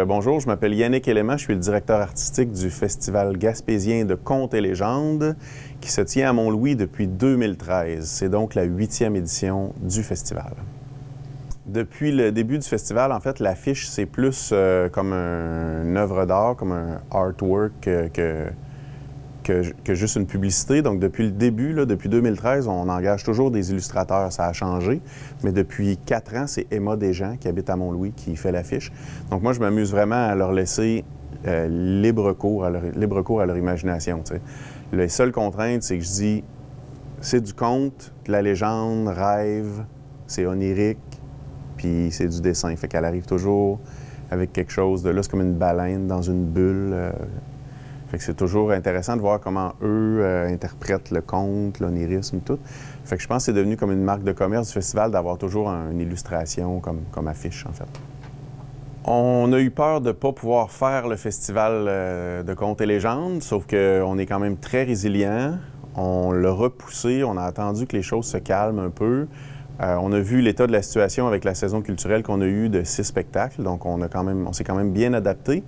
bonjour, je m'appelle Yannick Élément, je suis le directeur artistique du Festival gaspésien de contes et légendes qui se tient à Mont-Louis depuis 2013. C'est donc la 8e édition du festival. Depuis le début du festival, en fait, l'affiche, c'est plus comme une œuvre d'art, comme un artwork que juste une publicité. Donc, depuis le début, là, depuis 2013, on engage toujours des illustrateurs. Ça a changé. Mais depuis 4 ans, c'est Emma Desjans, qui habite à Mont-Louis, qui fait l'affiche. Donc, moi, je m'amuse vraiment à leur laisser libre cours à leur imagination. T'sais. Les seules contraintes, c'est que je dis, c'est du conte, de la légende, rêve, c'est onirique, puis c'est du dessin. Fait qu'elle arrive toujours avec quelque chose de là, c'est comme une baleine dans une bulle. Fait que c'est toujours intéressant de voir comment eux interprètent le conte, l'onirisme, tout. Fait que je pense que c'est devenu comme une marque de commerce du festival d'avoir toujours une illustration comme affiche, en fait. On a eu peur de ne pas pouvoir faire le festival de contes et légendes, sauf qu'on est quand même très résilient. On l'a repoussé, on a attendu que les choses se calment un peu. On a vu l'état de la situation avec la saison culturelle qu'on a eue de 6 spectacles, donc on s'est quand même bien adapté.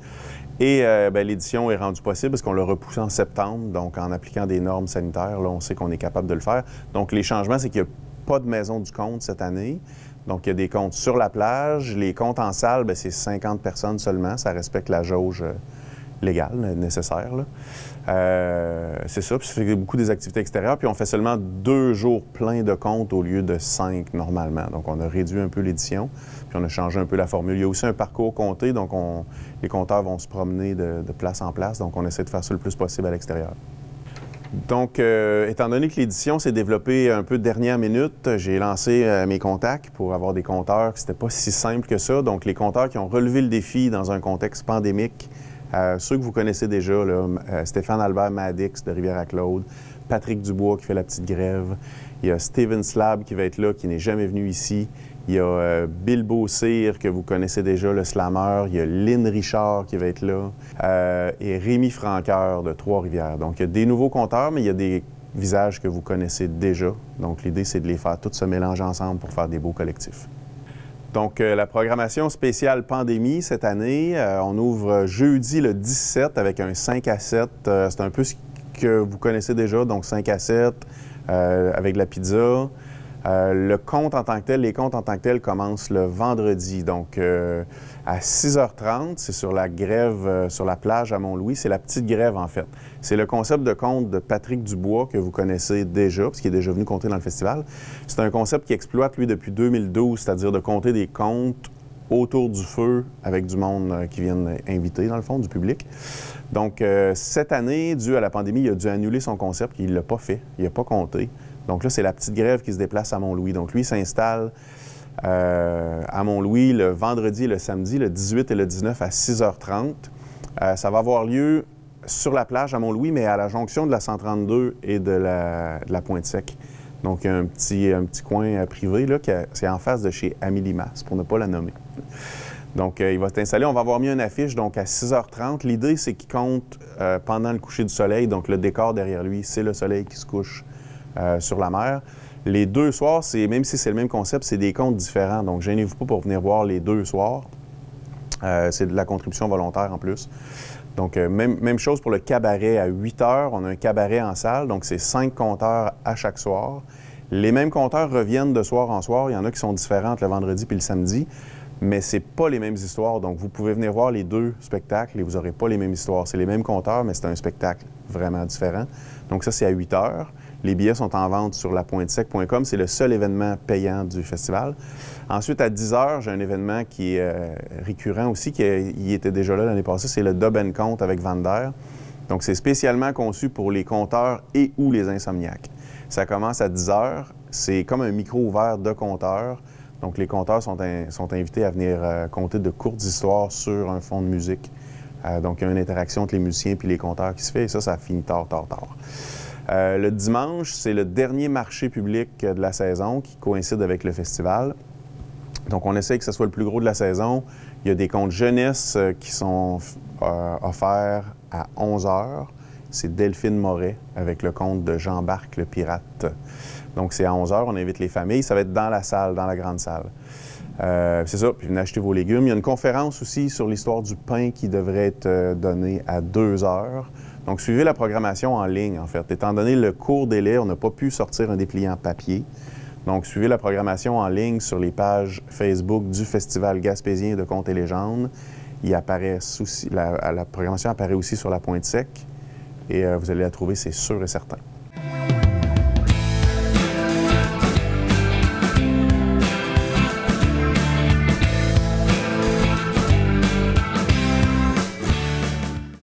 Et l'édition est rendue possible parce qu'on l'a repoussé en septembre, donc en appliquant des normes sanitaires, là, on sait qu'on est capable de le faire. Donc les changements, c'est qu'il n'y a pas de maison du conte cette année. Donc il y a des contes sur la plage. Les contes en salle, c'est 50 personnes seulement. Ça respecte la jauge légale, nécessaire. C'est ça, puis ça fait beaucoup des activités extérieures. Puis on fait seulement 2 jours pleins de contes au lieu de 5 normalement. Donc on a réduit un peu l'édition, puis on a changé un peu la formule. Il y a aussi un parcours compté, donc les conteurs vont se promener de place en place. Donc on essaie de faire ça le plus possible à l'extérieur. Donc, étant donné que l'édition s'est développée un peu dernière minute, j'ai lancé mes contacts pour avoir des conteurs. C'était pas si simple que ça. Donc, les conteurs qui ont relevé le défi dans un contexte pandémique, ceux que vous connaissez déjà, là, Stéphane Albert Madix de Rivière-à-Claude, Patrick Dubois qui fait la petite grève, il y a Steven Slab qui va être là, qui n'est jamais venu ici, il y a Bill Beaucire que vous connaissez déjà, le slammer, il y a Lynn Richard qui va être là, et Rémi Franqueur de Trois-Rivières. Donc il y a des nouveaux conteurs, mais il y a des visages que vous connaissez déjà. Donc l'idée, c'est de les faire tous se mélanger ensemble pour faire des beaux collectifs. Donc, la programmation spéciale pandémie cette année, on ouvre jeudi le 17 avec un 5 à 7. C'est un peu ce que vous connaissez déjà, donc 5 à 7 avec de la pizza. Le conte en tant que tel, les contes en tant que tel commencent le vendredi. Donc, à 6h30, c'est sur la grève, sur la plage à Mont-Louis. C'est la petite grève, en fait. C'est le concept de conte de Patrick Dubois que vous connaissez déjà, parce qu'il est déjà venu conter dans le festival. C'est un concept qui exploite, lui, depuis 2012, c'est-à-dire de conter des contes autour du feu avec du monde qui viennent inviter, dans le fond, du public. Donc, cette année, dû à la pandémie, il a dû annuler son concept, il ne l'a pas fait, il n'a pas compté. Donc là, c'est la petite grève qui se déplace à Mont-Louis. Donc lui, il s'installe à Mont-Louis le vendredi et le samedi, le 18 et le 19 à 6h30. Ça va avoir lieu sur la plage à Mont-Louis, mais à la jonction de la 132 et de la Pointe-Sec. Donc, il y a un petit coin privé, là, c'est en face de chez Amélie Mas, pour ne pas la nommer. Donc, il va s'installer. On va avoir mis une affiche donc à 6h30. L'idée, c'est qu'il compte pendant le coucher du soleil. Donc, le décor derrière lui, c'est le soleil qui se couche sur la mer. Les 2 soirs, même si c'est le même concept, c'est des contes différents. Donc, gênez-vous pas pour venir voir les 2 soirs. C'est de la contribution volontaire en plus. Donc, même chose pour le cabaret à 8h. On a un cabaret en salle, donc c'est 5 conteurs à chaque soir. Les mêmes conteurs reviennent de soir en soir. Il y en a qui sont différents le vendredi puis le samedi, mais c'est pas les mêmes histoires. Donc, vous pouvez venir voir les 2 spectacles et vous n'aurez pas les mêmes histoires. C'est les mêmes conteurs, mais c'est un spectacle vraiment différent. Donc, ça, c'est à 8h. Les billets sont en vente sur lapointesec.com. C'est le seul événement payant du festival. Ensuite, à 10h, j'ai un événement qui est récurrent aussi, qui était déjà là l'année passée. C'est le Dub & Conte avec Vander. Donc, c'est spécialement conçu pour les conteurs et ou les insomniaques. Ça commence à 10h. C'est comme un micro ouvert de conteurs. Donc, les conteurs sont invités à venir conter de courtes histoires sur un fond de musique. Donc, il y a une interaction entre les musiciens et les conteurs qui se fait. Et ça finit tard. Le dimanche, c'est le dernier marché public de la saison qui coïncide avec le festival. Donc, on essaie que ce soit le plus gros de la saison. Il y a des contes jeunesse qui sont offerts à 11h. c'est Delphine Moret avec le conte de Jean-Barc le pirate. Donc, c'est à 11 h, on invite les familles. Ça va être dans la salle, dans la grande salle. C'est ça, puis venez acheter vos légumes. Il y a une conférence aussi sur l'histoire du pain qui devrait être donnée à 2 h. Donc, suivez la programmation en ligne, en fait. Étant donné le court délai, on n'a pas pu sortir un dépliant papier. Donc, suivez la programmation en ligne sur les pages Facebook du Festival gaspésien de Contes et légendes. Il apparaît aussi, la programmation apparaît aussi sur la Pointe-Sec et vous allez la trouver, c'est sûr et certain.